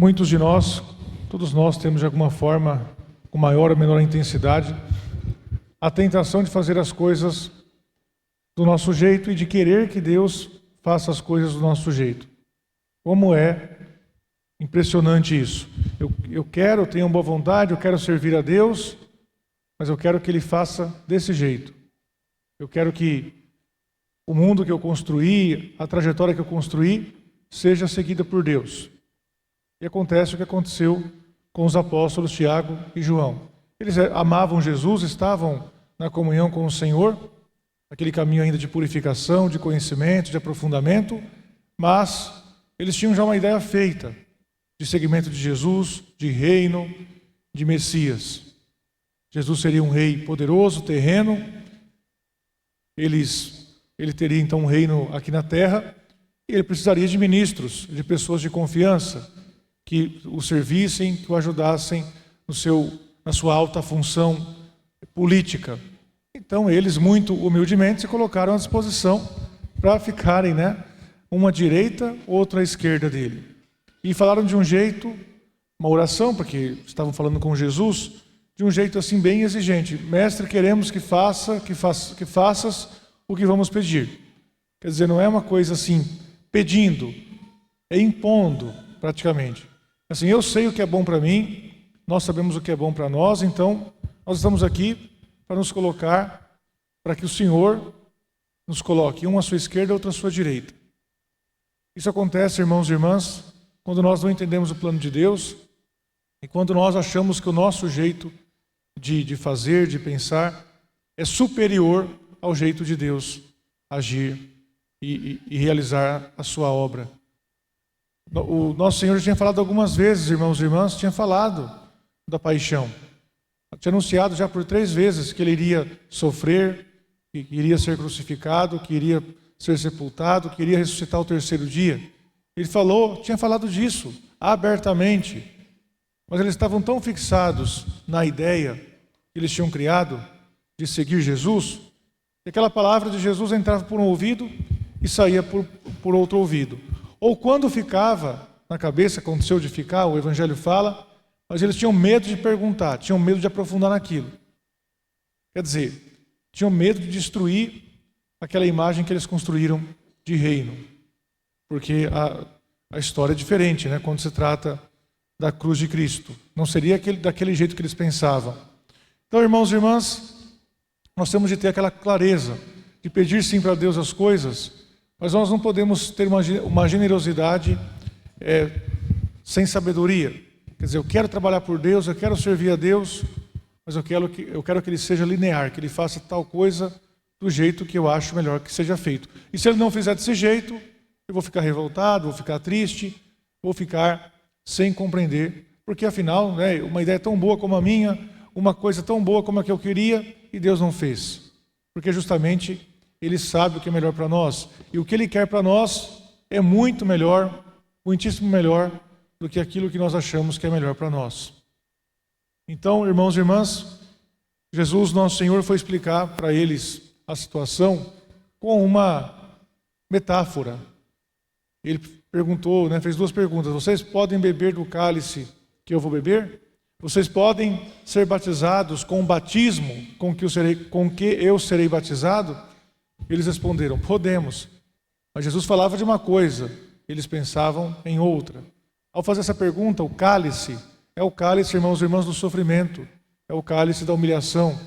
Muitos de nós, todos nós temos de alguma forma, com maior ou menor intensidade, a tentação de fazer as coisas do nosso jeito e de querer que Deus faça as coisas do nosso jeito. Como é impressionante isso. Eu tenho boa vontade, eu quero servir a Deus, mas eu quero que Ele faça desse jeito. Eu quero que o mundo que eu construí, a trajetória que eu construí, seja seguida por Deus. E acontece o que aconteceu com os apóstolos Tiago e João. Eles amavam Jesus, estavam na comunhão com o Senhor, aquele caminho ainda de purificação, de conhecimento, de aprofundamento, mas eles tinham já uma ideia feita de seguimento de Jesus, de reino, de Messias. Jesus seria um rei poderoso, terreno. Ele teria então um reino aqui na terra e ele precisaria de ministros, de pessoas de confiança que o servissem, que o ajudassem na sua alta função política. Então eles muito humildemente se colocaram à disposição para ficarem, uma à direita, outra à esquerda dele. E falaram de um jeito, uma oração, porque estavam falando com Jesus, de um jeito assim bem exigente. Mestre, queremos que faças o que vamos pedir. Quer dizer, não é uma coisa assim, pedindo, é impondo praticamente. Assim, eu sei o que é bom para mim, nós sabemos o que é bom para nós, então nós estamos aqui para nos colocar, para que o Senhor nos coloque, um à sua esquerda e outro à sua direita. Isso acontece, irmãos e irmãs, quando nós não entendemos o plano de Deus e quando nós achamos que o nosso jeito de fazer, de pensar, é superior ao jeito de Deus agir e realizar a sua obra. O nosso Senhor já tinha falado algumas vezes, irmãos e irmãs, tinha falado da paixão. Tinha anunciado já por 3 vezes que ele iria sofrer, que iria ser crucificado, que iria ser sepultado, que iria ressuscitar ao 3º dia. Ele tinha falado disso abertamente, mas eles estavam tão fixados na ideia que eles tinham criado de seguir Jesus, que aquela palavra de Jesus entrava por um ouvido e saía por outro ouvido. Ou quando ficava na cabeça, aconteceu de ficar, o Evangelho fala, mas eles tinham medo de perguntar, tinham medo de aprofundar naquilo. Quer dizer, tinham medo de destruir aquela imagem que eles construíram de reino. Porque a história é diferente, quando se trata da cruz de Cristo. Não seria daquele jeito que eles pensavam. Então, irmãos e irmãs, nós temos de ter aquela clareza de pedir sim para Deus as coisas, mas nós não podemos ter uma generosidade sem sabedoria. Quer dizer, eu quero trabalhar por Deus, eu quero servir a Deus, mas eu quero que Ele seja linear, que Ele faça tal coisa do jeito que eu acho melhor que seja feito. E se Ele não fizer desse jeito, eu vou ficar revoltado, vou ficar triste, vou ficar sem compreender, porque afinal, uma ideia tão boa como a minha, uma coisa tão boa como a que eu queria, e Deus não fez. Porque justamente Ele sabe o que é melhor para nós. E o que Ele quer para nós é muito melhor, muitíssimo melhor do que aquilo que nós achamos que é melhor para nós. Então, irmãos e irmãs, Jesus, nosso Senhor, foi explicar para eles a situação com uma metáfora. Ele perguntou, fez 2 perguntas. Vocês podem beber do cálice que eu vou beber? Vocês podem ser batizados com o batismo com que eu serei batizado? Eles responderam, podemos. Mas Jesus falava de uma coisa, eles pensavam em outra. Ao fazer essa pergunta, o cálice é o cálice, irmãos e irmãs, do sofrimento, é o cálice da humilhação,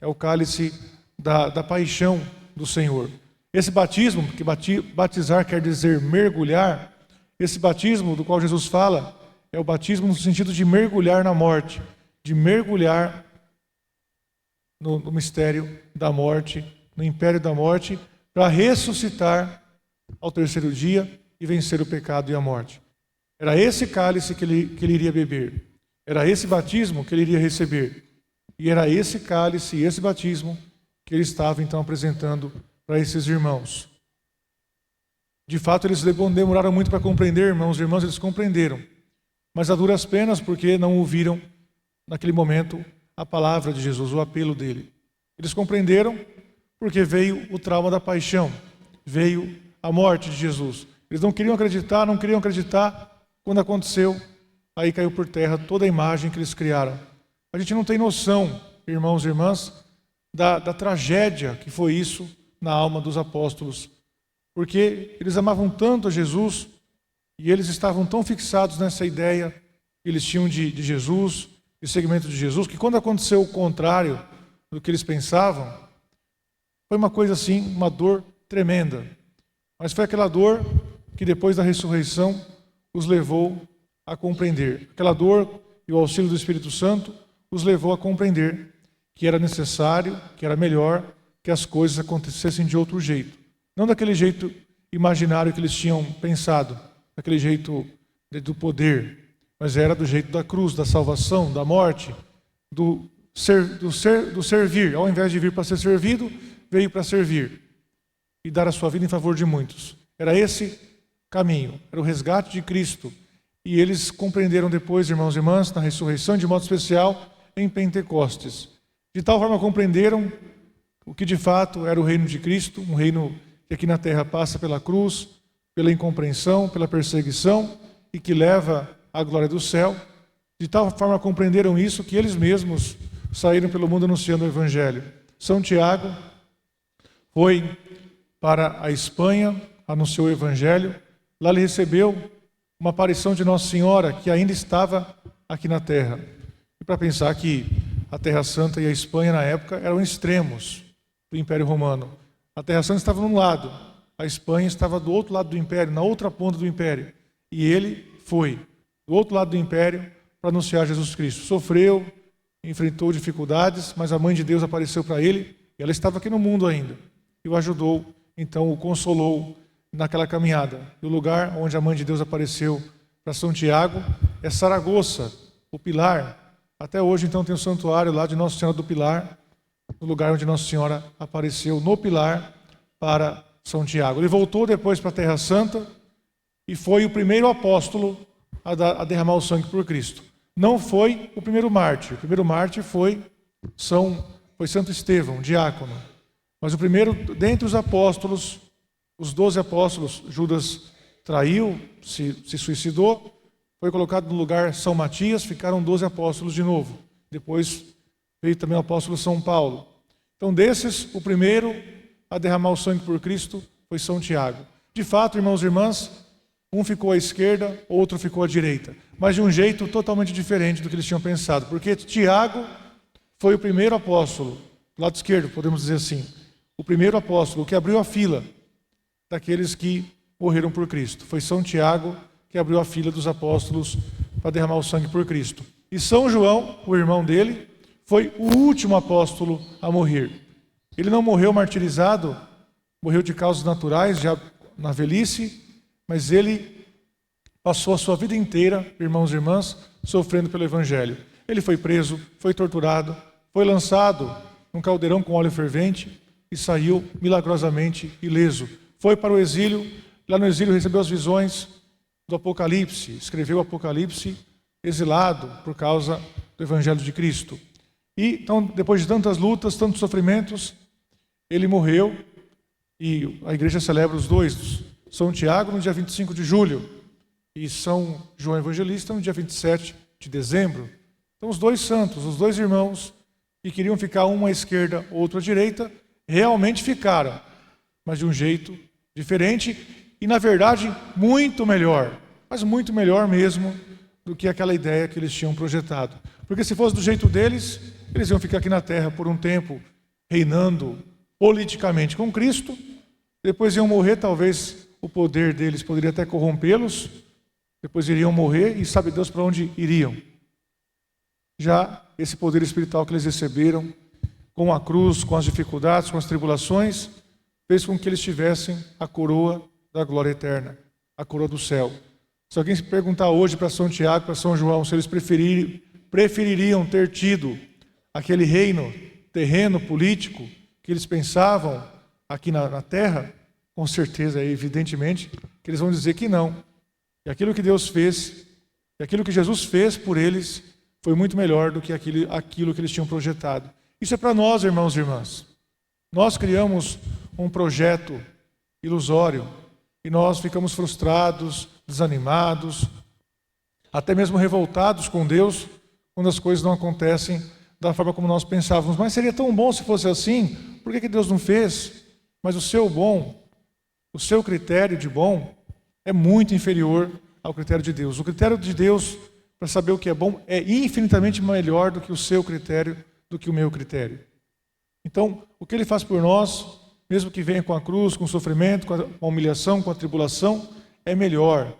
é o cálice da paixão do Senhor. Esse batismo, que batizar quer dizer mergulhar, esse batismo do qual Jesus fala, é o batismo no sentido de mergulhar na morte, de mergulhar no mistério da morte, no império da morte, para ressuscitar ao 3º dia e vencer o pecado e a morte. Era esse cálice que ele iria beber, era esse batismo que ele iria receber, e era esse cálice e esse batismo que ele estava então apresentando para esses irmãos. De fato, eles demoraram muito para compreender, irmãos e irmãs, eles compreenderam, mas a duras penas, porque não ouviram naquele momento a palavra de Jesus, o apelo dele. Eles compreenderam porque veio o trauma da paixão, veio a morte de Jesus. Eles não queriam acreditar quando aconteceu aí caiu por terra toda a imagem que eles criaram. A gente não tem noção, irmãos e irmãs, da tragédia que foi isso na alma dos apóstolos, porque eles amavam tanto a Jesus e eles estavam tão fixados nessa ideia que eles tinham de Jesus, de segmento de Jesus, que quando aconteceu o contrário do que eles pensavam, foi uma coisa assim, uma dor tremenda. Mas foi aquela dor que depois da ressurreição os levou a compreender. Aquela dor e o auxílio do Espírito Santo os levou a compreender que era necessário, que era melhor que as coisas acontecessem de outro jeito. Não daquele jeito imaginário que eles tinham pensado, daquele jeito do poder, mas era do jeito da cruz, da salvação, da morte, do servir. Ao invés de vir para ser servido, veio para servir e dar a sua vida em favor de muitos. Era esse caminho, era o resgate de Cristo. E eles compreenderam depois, irmãos e irmãs, na ressurreição, de modo especial, em Pentecostes. De tal forma compreenderam o que de fato era o reino de Cristo, um reino que aqui na terra passa pela cruz, pela incompreensão, pela perseguição e que leva à glória do céu. De tal forma compreenderam isso que eles mesmos saíram pelo mundo anunciando o Evangelho. São Tiago foi para a Espanha, anunciou o Evangelho. Lá ele recebeu uma aparição de Nossa Senhora, que ainda estava aqui na terra. E para pensar que a Terra Santa e a Espanha, na época, eram extremos do Império Romano. A Terra Santa estava num lado, a Espanha estava do outro lado do Império, na outra ponta do Império. E ele foi do outro lado do Império para anunciar Jesus Cristo. Sofreu, enfrentou dificuldades, mas a Mãe de Deus apareceu para ele, e ela estava aqui no mundo ainda. E o ajudou, então o consolou naquela caminhada. E o lugar onde a Mãe de Deus apareceu para São Tiago é Saragoça, o Pilar. Até hoje, então, tem o santuário lá de Nossa Senhora do Pilar, no lugar onde Nossa Senhora apareceu no Pilar para São Tiago. Ele voltou depois para a Terra Santa e foi o primeiro apóstolo a derramar o sangue por Cristo. Não foi o primeiro mártir. O primeiro mártir foi Santo Estevão, diácono. Mas o primeiro, dentre os apóstolos, os 12 apóstolos, Judas traiu, se suicidou, foi colocado no lugar São Matias, ficaram 12 apóstolos de novo. Depois veio também o apóstolo São Paulo. Então, desses, o primeiro a derramar o sangue por Cristo foi São Tiago. De fato, irmãos e irmãs, um ficou à esquerda, outro ficou à direita. Mas de um jeito totalmente diferente do que eles tinham pensado. Porque Tiago foi o primeiro apóstolo, do lado esquerdo, podemos dizer assim. O primeiro apóstolo que abriu a fila daqueles que morreram por Cristo. Foi São Tiago que abriu a fila dos apóstolos para derramar o sangue por Cristo. E São João, o irmão dele, foi o último apóstolo a morrer. Ele não morreu martirizado, morreu de causas naturais, já na velhice, mas ele passou a sua vida inteira, irmãos e irmãs, sofrendo pelo Evangelho. Ele foi preso, foi torturado, foi lançado num caldeirão com óleo fervente e saiu milagrosamente ileso. Foi para o exílio, lá no exílio recebeu as visões do Apocalipse, escreveu o Apocalipse exilado por causa do Evangelho de Cristo. E então, depois de tantas lutas, tantos sofrimentos, ele morreu e a igreja celebra os dois, São Tiago no dia 25 de julho e São João Evangelista no dia 27 de dezembro. Então, os dois santos, os dois irmãos que queriam ficar um à esquerda, outro à direita, realmente ficaram, mas de um jeito diferente e, na verdade, muito melhor, mas muito melhor mesmo do que aquela ideia que eles tinham projetado. Porque se fosse do jeito deles, eles iam ficar aqui na terra por um tempo, reinando politicamente com Cristo, depois iam morrer, talvez o poder deles poderia até corrompê-los, depois iriam morrer e sabe Deus para onde iriam. Já esse poder espiritual que eles receberam, com a cruz, com as dificuldades, com as tribulações, fez com que eles tivessem a coroa da glória eterna, a coroa do céu. Se alguém se perguntar hoje para São Tiago, para São João, se eles prefeririam ter tido aquele reino terreno, político, que eles pensavam aqui na terra, com certeza, evidentemente, que eles vão dizer que não. E aquilo que Deus fez, e aquilo que Jesus fez por eles, foi muito melhor do que aquilo que eles tinham projetado. Isso é para nós, irmãos e irmãs. Nós criamos um projeto ilusório e nós ficamos frustrados, desanimados, até mesmo revoltados com Deus, quando as coisas não acontecem da forma como nós pensávamos. Mas seria tão bom se fosse assim, por que Deus não fez? Mas o seu bom, o seu critério de bom é muito inferior ao critério de Deus. O critério de Deus para saber o que é bom é infinitamente melhor do que o seu critério, do que o meu critério. Então, o que Ele faz por nós, mesmo que venha com a cruz, com o sofrimento, com a humilhação, com a tribulação, é melhor,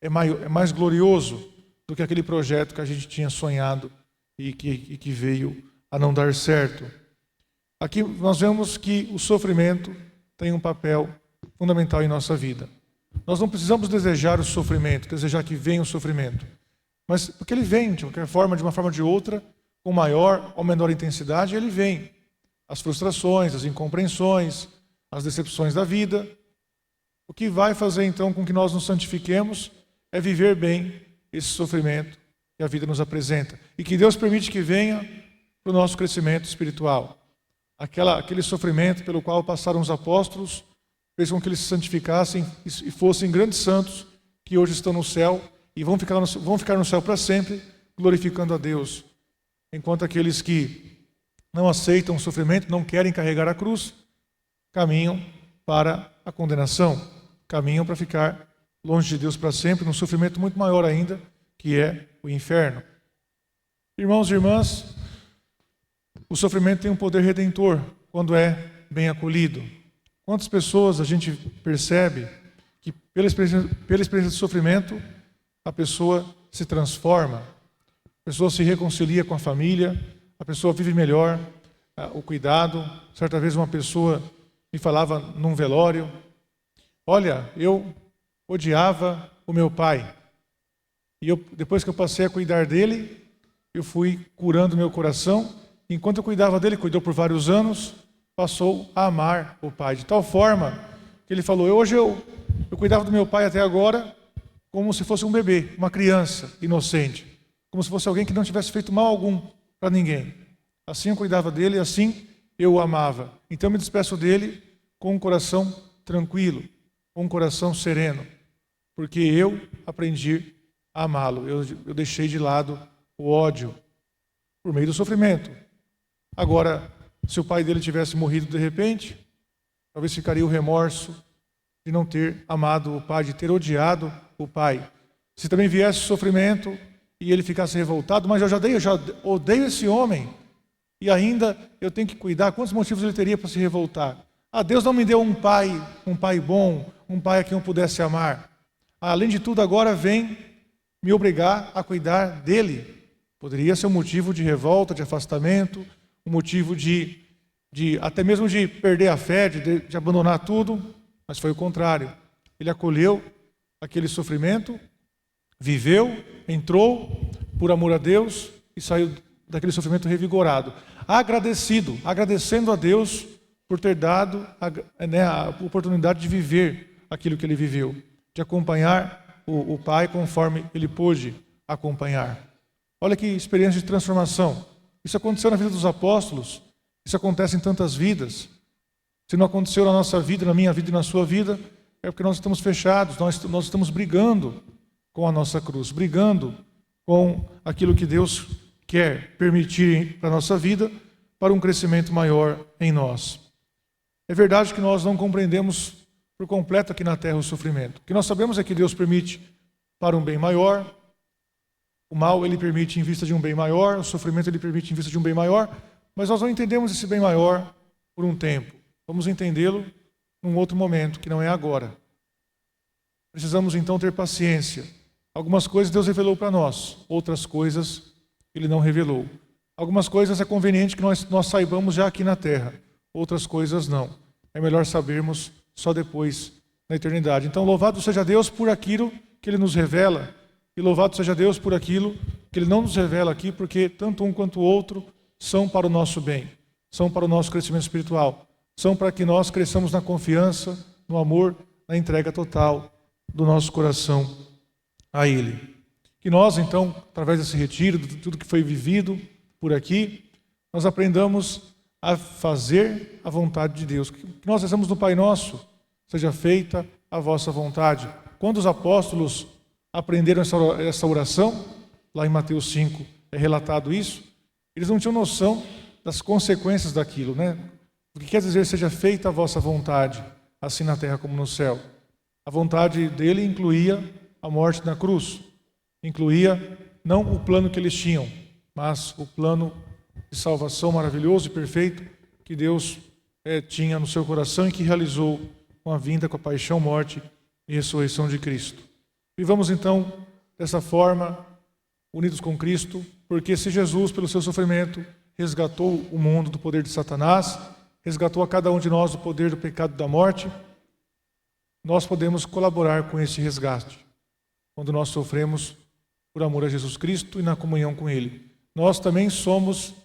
é mais glorioso do que aquele projeto que a gente tinha sonhado e que veio a não dar certo. Aqui nós vemos que o sofrimento tem um papel fundamental em nossa vida. Nós não precisamos desejar o sofrimento, desejar que venha o sofrimento, mas porque ele vem de qualquer forma, de uma forma ou de outra, com maior ou menor intensidade, ele vem. As frustrações, as incompreensões, as decepções da vida. O que vai fazer então com que nós nos santifiquemos é viver bem esse sofrimento que a vida nos apresenta e que Deus permite que venha para o nosso crescimento espiritual. Aquele sofrimento pelo qual passaram os apóstolos fez com que eles se santificassem e fossem grandes santos que hoje estão no céu e vão ficar no céu para sempre, glorificando a Deus. Enquanto aqueles que não aceitam o sofrimento, não querem carregar a cruz, caminham para a condenação, caminham para ficar longe de Deus para sempre, num sofrimento muito maior ainda, que é o inferno. Irmãos e irmãs, o sofrimento tem um poder redentor quando é bem acolhido. Quantas pessoas a gente percebe que pela experiência do sofrimento, a pessoa se transforma, a pessoa se reconcilia com a família, a pessoa vive melhor o cuidado. Certa vez uma pessoa me falava num velório: olha, eu odiava o meu pai. E depois que eu passei a cuidar dele, eu fui curando meu coração. Enquanto eu cuidava dele, cuidou por vários anos, passou a amar o pai. De tal forma que ele falou: hoje eu cuidava do meu pai até agora como se fosse um bebê, uma criança inocente. Como se fosse alguém que não tivesse feito mal algum para ninguém. Assim eu cuidava dele, assim eu o amava. Então eu me despeço dele com um coração tranquilo, com um coração sereno, porque eu aprendi a amá-lo. Eu deixei de lado o ódio por meio do sofrimento. Agora, se o pai dele tivesse morrido de repente, talvez ficaria o remorso de não ter amado o pai, de ter odiado o pai. Se também viesse o sofrimento e ele ficasse revoltado: mas eu já odeio esse homem e ainda eu tenho que cuidar. Quantos motivos ele teria para se revoltar? Deus não me deu um pai bom, um pai a quem eu pudesse amar. Além de tudo, agora vem me obrigar a cuidar dele. Poderia ser um motivo de revolta, de afastamento, um motivo de até mesmo de perder a fé, de abandonar tudo, mas foi o contrário. Ele acolheu aquele sofrimento, viveu, entrou por amor a Deus e saiu daquele sofrimento revigorado, agradecendo a Deus por ter dado a oportunidade de viver aquilo que ele viveu, de acompanhar o Pai conforme ele pôde acompanhar. Olha que experiência de transformação. Isso aconteceu na vida dos apóstolos, isso acontece em tantas vidas. Se não aconteceu na nossa vida, na minha vida e na sua vida, é porque nós estamos fechados, nós estamos brigando com a nossa cruz, brigando com aquilo que Deus quer permitir para a nossa vida, para um crescimento maior em nós. É verdade que nós não compreendemos por completo aqui na terra o sofrimento. O que nós sabemos é que Deus permite para um bem maior, o mal ele permite em vista de um bem maior, o sofrimento ele permite em vista de um bem maior, mas nós não entendemos esse bem maior por um tempo. Vamos entendê-lo num outro momento, que não é agora. Precisamos então ter paciência. Algumas coisas Deus revelou para nós, outras coisas Ele não revelou. Algumas coisas é conveniente que nós saibamos já aqui na terra, outras coisas não. É melhor sabermos só depois, na eternidade. Então, louvado seja Deus por aquilo que Ele nos revela, e louvado seja Deus por aquilo que Ele não nos revela aqui, porque tanto um quanto o outro são para o nosso bem, são para o nosso crescimento espiritual, são para que nós cresçamos na confiança, no amor, na entrega total do nosso coração a Ele. Que nós, então, através desse retiro, de tudo que foi vivido por aqui, nós aprendamos a fazer a vontade de Deus. Que nós rezamos no Pai Nosso: seja feita a vossa vontade. Quando os apóstolos aprenderam essa oração, lá em Mateus 5 é relatado isso, eles não tinham noção das consequências daquilo, né? O que quer dizer seja feita a vossa vontade, assim na terra como no céu. A vontade dele incluía a morte na cruz, incluía não o plano que eles tinham, mas o plano de salvação maravilhoso e perfeito que Deus tinha no seu coração e que realizou com a vinda, com a paixão, morte e ressurreição de Cristo. Vivamos então dessa forma, unidos com Cristo, porque se Jesus, pelo seu sofrimento, resgatou o mundo do poder de Satanás, resgatou a cada um de nós do poder do pecado e da morte, nós podemos colaborar com esse resgate, quando nós sofremos por amor a Jesus Cristo e na comunhão com Ele. Nós também somos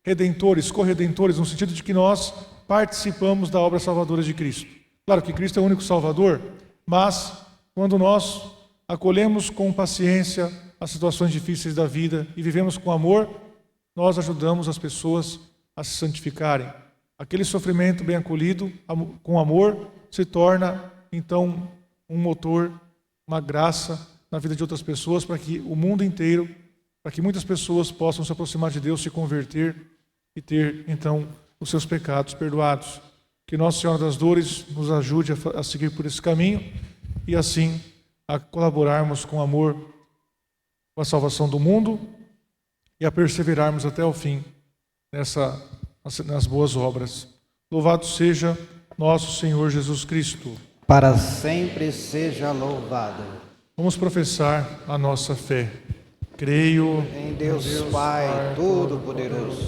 redentores, corredentores, no sentido de que nós participamos da obra salvadora de Cristo. Claro que Cristo é o único Salvador, mas quando nós acolhemos com paciência as situações difíceis da vida e vivemos com amor, nós ajudamos as pessoas a se santificarem. Aquele sofrimento bem acolhido, com amor, se torna, então, um motor, uma graça na vida de outras pessoas, para que o mundo inteiro, para que muitas pessoas possam se aproximar de Deus, se converter e ter, então, os seus pecados perdoados. Que Nossa Senhora das Dores nos ajude a seguir por esse caminho e, assim, a colaborarmos com amor com a salvação do mundo e a perseverarmos até o fim nas boas obras. Louvado seja nosso Senhor Jesus Cristo. Para sempre seja louvado. Vamos professar a nossa fé. Creio em Deus Pai Todo-Poderoso,